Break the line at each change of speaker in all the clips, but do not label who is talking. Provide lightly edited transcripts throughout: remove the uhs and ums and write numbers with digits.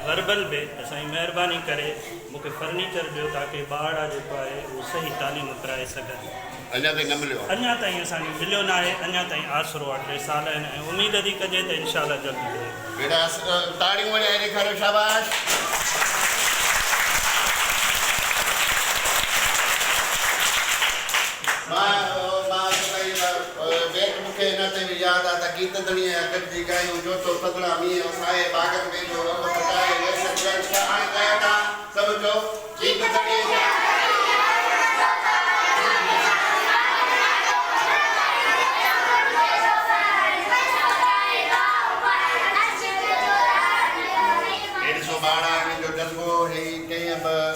Verbal बि असांजी महिरबानी करे मूंखे फर्नीचर ॾियो ताकी ॿार जेको आहे उहो सही तालीम कराए सघनि।
अञा ताईं न मिलियो आहे?
अञा ताईं असांखे मिलियो न आहे, अञा ताईं आसरो आहे, 3 साल आहिनि ऐं उमेद थी कजे त इनशाला जल्दी मिले।
बेटा ताड़ियूं वॼाए ॾेखारियो, शाबाश। मूंखे हिन ते बि यादि आहे त गीत धणीअ गॾिजी ॻायूं, जो तो सदड़ा मींहं वसाए बाग़त में जो रंग पटाए हाणे कया था सभु चओ गीत धणीअ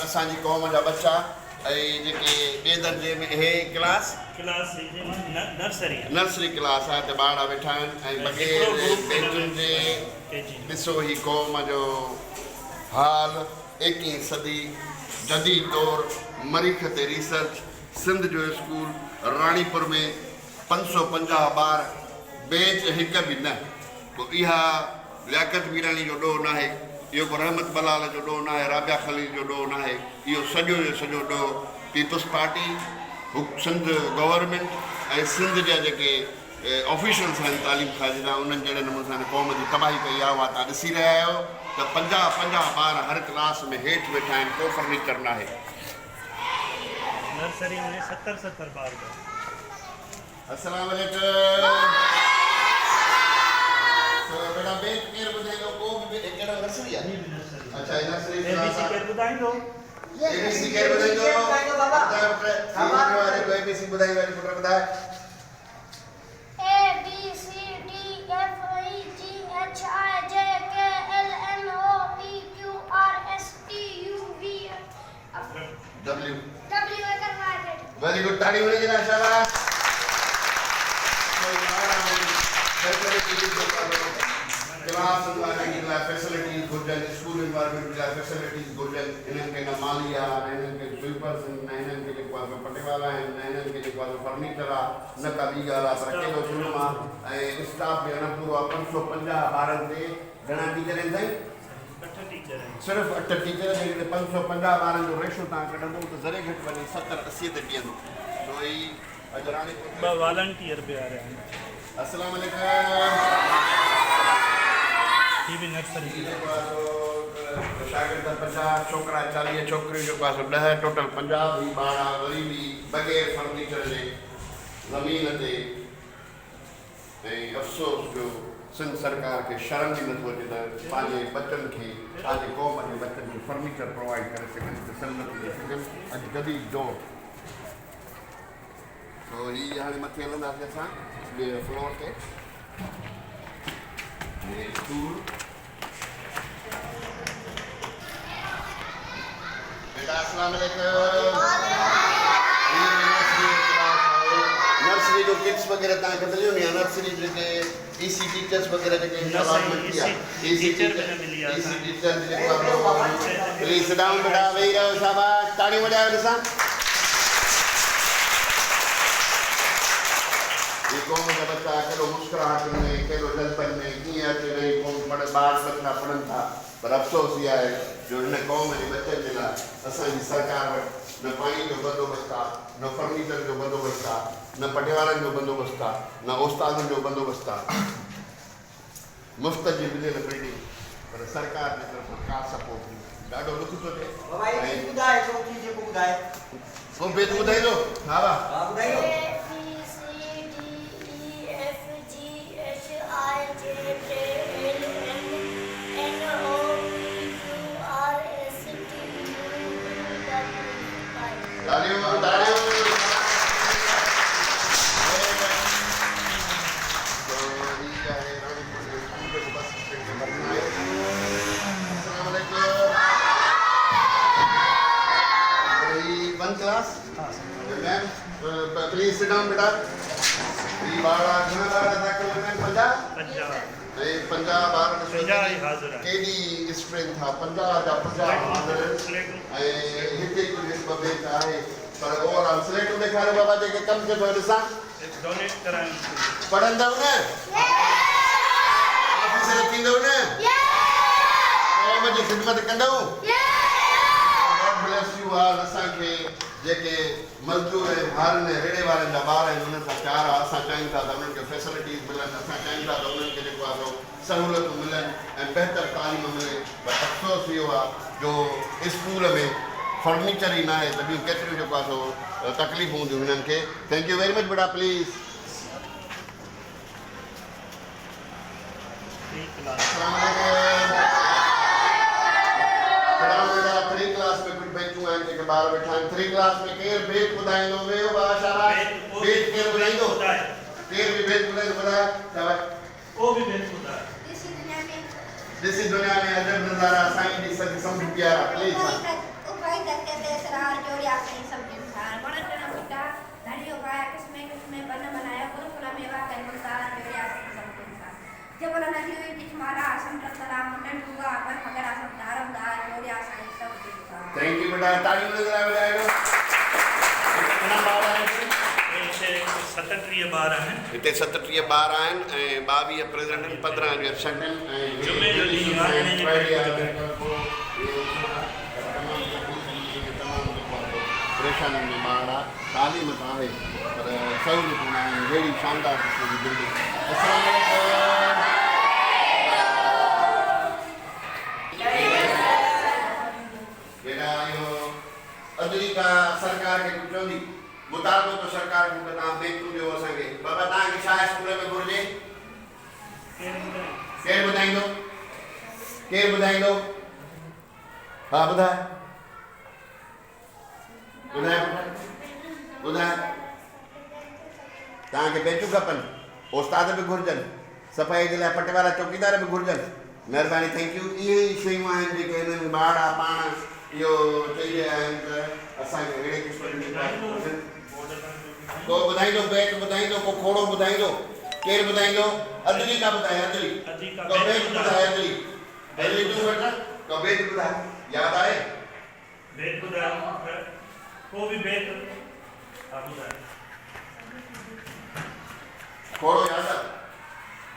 असांजी क़ौम जा बच्चा ऐं जेके ॿिए दर्जे में हे क्लास नर्सरी क्लास आहे त ॿार वेठा आहिनि ऐं बग़ैर बेंचुनि जे ॾिसो ही क़ौम जो हाल। 21वीं सदी जदीद दौर मरीख़ ते रिसर्च सिंध जो स्कूल राणीपुर में 550 ॿार, बेंच हिकु बि न। पोइ इहा लियाकत मीरानी जो ॾोह न आहे, इहो को रहमत बलाल जो ॾोह न आहे, राबिया खलील जो ॾोह न आहे, इहो सॼो जो सॼो ॾोह पीपल्स पार्टी, सिंध गवर्नमेंट ऐं सिंध जा जेके ऑफिशियल्स आहिनि तालीम खाजिदा उन्हनि जहिड़े नमूने सां क़ौम जी तबाही कई आहे। उहा तव्हां ॾिसी रहिया आहियो त 50 ॿार हर क्लास में हेठि वेठा आहिनि, को फर्नीचर न आहे।
नर्सरी में 70 ॿार।
अस्सलाम वालेकुम। बेटा बेंच केरु ॿुधाईंदो? को बि कहिड़ा नर्सरी आहे? अच्छा नर्सरी
एबीसी केरु ॿुधाईंदो?
एबीसी केरु ॿुधाईंदो? बाबा सामान वारे को एबीसी ॿुधाई वारी पुट ॿुधाए।
A B C D F E G H I J K L M O P Q R S T U V W very good, ताड़ी होने की ना शाबाश। क्लास एनवायरनमेंट लाइ फैसिलिटीज़ घुर्जनि, स्कूल एनवायरनमेंट लाइ फैसिलिटीज़ घुर्जनि। इन्हनि खे न माली आहे, न इन्हनि खे स्वीपर्स आहिनि, न इन्हनि खे जेको आहे पटेवाला आहिनि, न इन्हनि खे जेको आहे फर्नीचर आहे, न का ॿी ॻाल्हि आहे। पर केॾो जुल्म आहे ऐं स्टाफ बि अञा पूरो आहे। 550 ॿारनि ते घणा टीचर आहिनि साईं?
8 टीचर आहिनि।
सिर्फ़ु 8 टीचर। जेकॾहिं 550 ॿारनि जो रेशो तव्हां कढंदो त ज़रे घटि वञे 70-80 ते बीहंदो। तो ही अजरानी
2 वॉलंटियर बि आ रहिया आहिनि।
अस्सलाम वालेकुम।
ही भी नर्सरी
शागिर्द 50 छोकरा 40 छोकरियूं जेको आहे 10 टोटल 50 ही ॿार वरी बि बग़ैर फर्नीचर जे ज़मीन ते। ऐं अफ़सोस जो सिंध सरकार खे शर्म ई नथो अचे त पंहिंजे बच्चनि खे, पंहिंजे क़ौम जे बच्चनि खे फर्नीचर प्रोवाइड करे सघनि त सिंध नथी ॾेई सघनि। अॼु जदीद दौर। तो ही हाणे मथे हलंदासीं असां ॿिए फ्लोर ते। स्कूल बेटा अस्सलाम वालेकुम। नर्सरी जो किड्स वगैरह तव्हांखे मिलियो नी? नर्सरी जेके ईसी टीचर्स वगैरह जेके प्लीज सिट डाउन बेटा, वेही रहो, शाबाश, ताड़ी वॼायो ॾिसां। ये क़ौम जा बच्चा केॾो मुस्कुराहट में, केॾो जज़्बनि में कीअं अची रही क़ौम ॿार बच्चा पढ़नि था। पर अफ़सोस इहा आहे जो हिन क़ौम जे बच्चनि जे लाइ असांजी सरकार वटि न पाणी जो बंदोबस्तु आहे, न फर्नीचर जो बंदोबस्तु आहे, न पटेवारनि जो बंदोबस्तु आहे, न उस्तादनि जो बंदोबस्तु आहे। मुफ़्त जी मिलियल बिल्डिंग, पर सरकार जे तरफ़ां का सपोर्ट न। ॾाढो ॾुख थो थिए। को बेत ॿुधाईंदो? हा वाह। Please sit down, beta. ये बारा घना बारा दाखिल में 50 बार
हाजिर है।
केडी स्ट्रेंथ था 50 हाजिर है। हिते कुछ बबे आहे पर ओवरऑल स्लेट दिखारे बाबा जेके कम के थो ॾिसां
डोनेट करायूं।
पढ़ंदव न? ऑफिसर थींदव न? क़ौम जी ख़िदमत कंदव। God bless you all। असांखे जेके मज़दूर आहिनि ॿारनि ऐं रेड़े वारनि जा ॿार आहिनि उन्हनि सां प्यार आहे। असां चाहियूं था त उन्हनि खे फैसिलिटीज़ मिलनि, असां चाहियूं था त उन्हनि खे जेको आहे सहूलियतूं मिलनि ऐं बहितर तालीम मिले। पर अफ़सोस इहो आहे जो स्कूल में फर्नीचर ई न आहे त ॿियूं केतिरियूं जेको आहे तकलीफ़ूं हूंदियूं हिननि खे। थैंक यू वेरी मच बेटा प्लीज़। थ्री क्लास में कुछ बेंचूं आहिनि जेके ॿार वेठा आहिनि। थ्री क्लास में केरु भेद ॿुधाईंदो? वेहो ॿार शाबाश। भेद केरु ॿुधाईंदो? केरु बि भेद ॿुधाईंदो? ॿुधाए शाबाश।
को बि भेद ॿुधाए।
ॾिसी दुनिया में अजब नज़ारा साईं जी सॼी सम्झ प्यारा प्लीज़। थैंक यू बेटा। तालियों बजायो।
कितना ॿार आहिनि? 37 ॿार आहिनि।
हिते 37 ॿार आहिनि ऐं 22 प्रेज़ेंट आहिनि, 15 जो एब्सेंट आहिनि ऐं
जुमे जो ॾींहुं
परेशानी में ॿार आहे। तालीम त आहे पर सहूलियतूं न आहिनि। अहिड़ी शानदार क़िस्म जी बिल्डिंग। बेटा इहो अदली का सरकार खे कुझु चवंदी मुतालबो तो सरकार को तव्हां बेंचूं ॾियो असांखे। बाबा तव्हांखे छा स्कूल में घुरिजे? केरु ॿुधाईंदो? केरु ॿुधाईंदो? हा ॿुधाए ॿुधाए ॿुधाए। तव्हांखे बेंचूं खपनि, उस्ताद बि घुरिजनि, सफ़ाई जे लाइ पटे वारा चौकीदार बि घुरिजनि। महिरबानी थैंक यू। इहे ई शयूं आहिनि जेके हिननि ॿार आहे पाण इहो चई रहिया आहिनि त असांखे अहिड़े क़िस्म जी को ॿुधाईंदो? बेट ॿुधाईंदो? को खोड़ो ॿुधाईंदो? केरु ॿुधाईंदो? अदली का ॿुधाए। अदली को बेट ॿुधाए। अदली अदली तूं बेटा को बेट ॿुधाए। यादि आहे?
बेट ॿुधाए। को बि बेट हा ॿुधाए।
खोड़ो यादि आहे?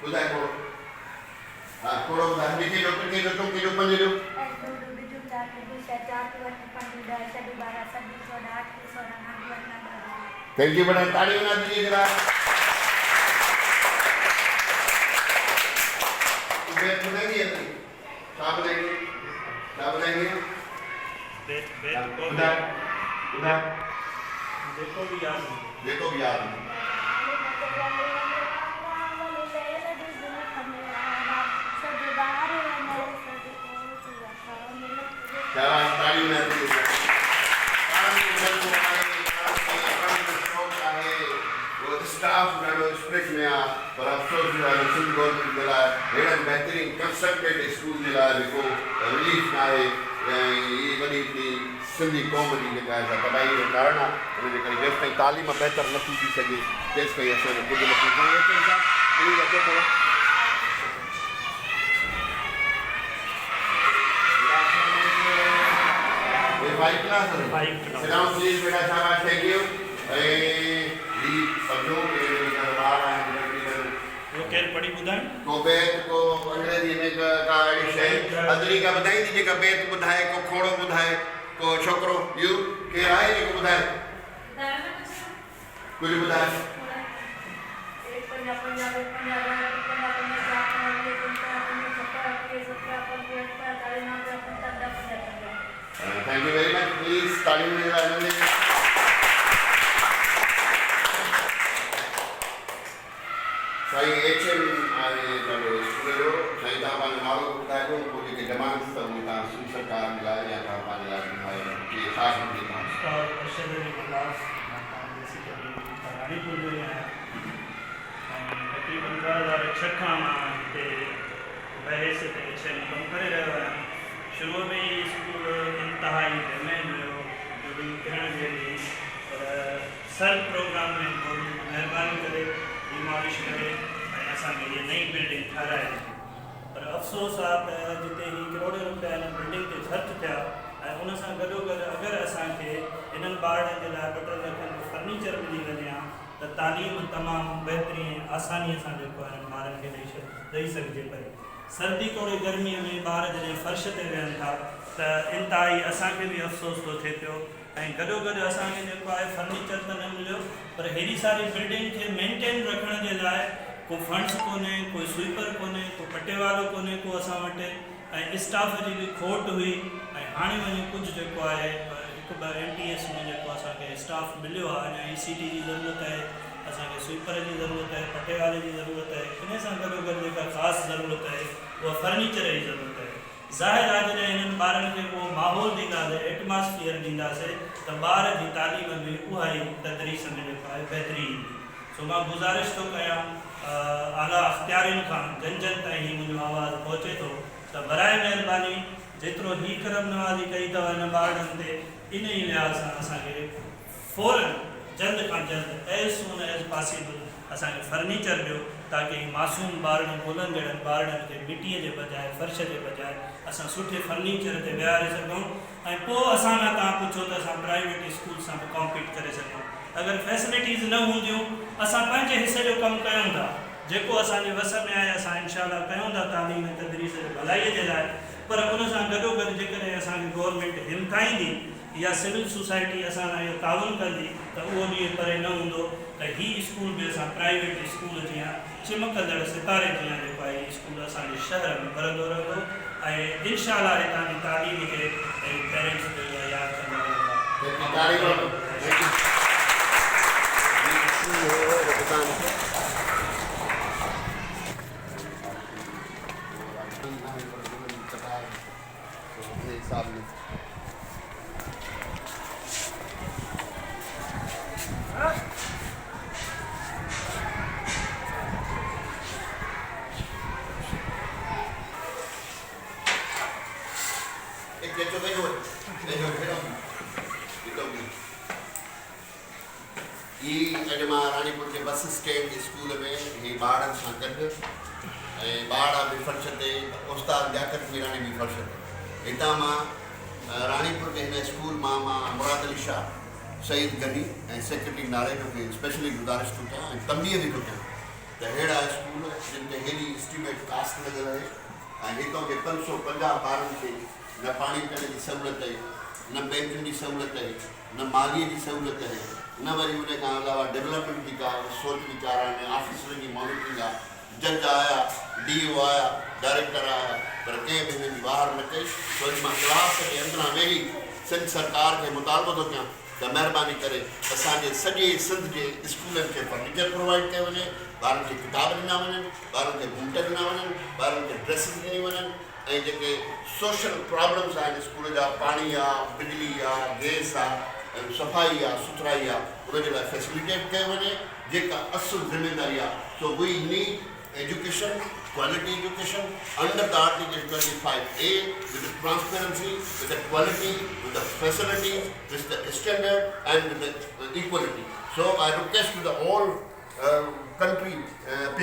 ॿुधाए खोड़ो। हा खोड़ो ॿुधाए। लिखी ॾियो, लिखी ॾियो, टुकी ॾियो, पंज ॾियो। थैंक यू बेटा। तालियों ना दीजिए जरा। बेट बनाएंगे अपनी क्या बनाएंगे? क्या बनाएंगे?
बेट को
उधर उधर
देखो भी याद नहीं।
देखो भी याद नहीं। क्या तालियों ना दीजिए। स्टाफ ॾाढो स्ट्रिक्ट में आहे पर अफ़सोस जो आहे सिंध गवर्नमेंट जे लाइ अहिड़नि बहितरीनु कंस्ट्रक्टेड स्कूल जे लाइ जेको रिलीफ न आहे ऐं हीअ वॾी सिंधी क़ौम जी जेका आहे तबाही जो कारण आहे। हुनजे करे जेसि ताईं तालीम बहितर नथी थी सघे तेसि ताईं असांजो कुझु न थी सघे। फाइव क्लास प्लीज बेटा शाबाश। Thank U.
पढ़ी ॿुधाए।
को बेत को अंग्रेजी में का अहिड़ी शइ अदली का ॿुधाईंदी जेका बेत ॿुधाए, को खोड़ो ॿुधाए, को छोकिरो यू केरु आहे जेको ॿुधाए? कुझु ॿुधाए। Thank U very much. Please तालियों में साईं एचएम आहे ॾाढो स्कूल जो। साईं तव्हां पंहिंजो नालो ॿुधाए ॾियो पोइ जेके डिमांड्स अथव उहे तव्हां सिंध सरकार जे लाइ या तव्हां पंहिंजे लाइ ॿुधायो कि छा सम्झी तव्हां।
रानीपुर जो ई आहियां ऐं तक़रीबन 2006 खां मां हिते बहैसियत एचएम कमु करे रहियो आहियां। शुरूअ में ई स्कूल इंतिहाई डैमेज हुयो बिल्डिंग किरण जहिड़ी, पर सर प्रोग्राम में महिरबानी करे डिमॉलिश करे ऐं असांखे इहा नई बिल्डिंग ठाराए ॾिनी। पर अफ़सोस आहे त जिते ही करोड़े रुपया हिन बिल्डिंग ते ख़र्चु थिया ऐं उन सां गॾोगॾु अगरि असांखे हिननि ॿारनि जे लाइ 2 लखनि जो फर्नीचर मिली वञे हा त तालीम तमामु बहितरीन आसानीअ सां जेको आहे ॿारनि खे ॾेई सघिजे पई। सर्दी कोड़े गर्मीअ में ॿार जॾहिं फर्श ते वेहनि था त इंतिहाई असांखे बि अफ़सोस थो थिए पियो ऐं गॾोगॾु असांखे जेको आहे फर्नीचर त न मिलियो पर हेॾी सारी बिल्डिंग खे मेंटेन रखण जे लाइ को फंड्स कोन्हे, कोई स्वीपर कोन्हे, को पटे वारो कोन्हे को असां वटि ऐं स्टाफ जी बि खोट हुई ऐं हाणे वञी कुझु जेको आहे हिकु ॿ MTS में जेको असांखे स्टाफ मिलियो आहे अञा ECT जी ज़रूरत आहे, असांखे स्वीपर जी ज़रूरत आहे, पटे वारे जी ज़रूरत आहे, इन सां गॾोगॾु जेका ख़ासि ज़रूरत आहे उहा फर्नीचर जी ज़रूरत आहे। ज़ाहिर आहे जॾहिं हिननि ॿारनि खे उहो माहौल ॾींदासीं, एटमॉस्फेयर ॾींदासीं त ॿार जी तालीम में उहा ई तदरीस में जेको आहे बहितरी ईंदी। सो मां गुज़ारिश थो कयां आला अख़्तियारियुनि खां जन जन ताईं ही मुंहिंजो आवाज़ु पहुचे थो त बराए महिरबानी जेतिरो ही करम नवाज़ी कई अथव हिन ॿारनि ते इन ई लिहाज़ सां असांखे फ़ौरन जल्द खां जल्द एज़ सून एज़ पॉसिबल असांखे फर्नीचर ॾियो ताकी मासूम ॿारनि ॻोल्हंदड़नि ॿारनि खे मिटीअ जे बजाए फर्श जे बजाए असां सुठे फर्नीचर ते विहारे सघूं ऐं पोइ असां खां तव्हां पुछो त असां प्राइवेट स्कूल सां बि कॉम्पीट करे सघूं। अगरि फैसिलिटीज़ न हूंदियूं असां पंहिंजे हिसे जो कमु कयूं था जेको असांजे वस में आहे असां इंशाअल्लाह कयूं था तालीम ऐं तदरीस जे भलाईअ जे लाइ पर उन सां गॾोगॾु जेकॾहिं असांखे गवर्नमेंट हिमथाईंदी या सिविल सोसाइटी असां सां इहो ताउन कंदी त उहो ॾींहुं परे न हूंदो त ही स्कूल बि असां प्राइवेट स्कूल जीअं चिमकंदड़ सितारे जीअं जेको आहे स्कूल असांजे शहर में भरंदो रहंदो ऐं इंशाअल्लाह हितां जी तालीम खे ऐं पेरेंट्स खे यादि कंदा रहंदा।
रानीपुर के बस स्टैंड स्कूल में ही ॿारनि सां गॾु ऐं ॿार बि फर्श ते उस्ताद लियाकत मीरानी बि फर्श ते हितां मां रानीपुर के हिन स्कूल मां मुराद अली शाह सईद गनी ऐं सेक्रेटरी नारायण खे स्पेशली गुज़ारिश थो कयां ऐं तंबीह बि थो कयां त अहिड़ा स्कूल जिन ते हेॾी एस्टिमेट कास्ट लॻल आहे ऐं हितां के 550 ॿारनि खे न पाणी पीअण जी सहूलियत आहे, न बैंकुनि जी सहूलियत आहे, न मालीअ जी सहूलियत आहे, न वरी उन खां अलावा डेवलपमेंट जी का सोच वीचार आहिनि, ऑफिसरनि जी मॉनिटरिंग आहे, जज आया, DO आया, डायरेक्टर आया पर कंहिं बि हिननि जी वार न कई। वरी मां क्लास जे अंदरां वेही सिंध सरकार खे मुतालबो थो कयां त महिरबानी करे असांजे सॼे सिंध जे स्कूलनि खे फर्नीचर प्रोवाइड कयो वञे, ॿारनि खे किताब ॾिना वञनि, ॿारनि खे बूट ॾिना वञनि, ॿारनि खे ड्रेसिस ॾिनी वञनि ऐं जेके सोशल प्रॉब्लम्स आहिनि स्कूल जा पाणी आहे, बिजली आहे, गैस आहे, सफ़ाई आहे, सुथराई आहे, उनजे लाइ फैसिलिटेट कयो वञे जेका असुल ज़िम्मेदारी आहे। So we need education, quality education under the Article 25A with the transparency, with the quality, with the facility, with the standard and with the equality. So I request to the all country people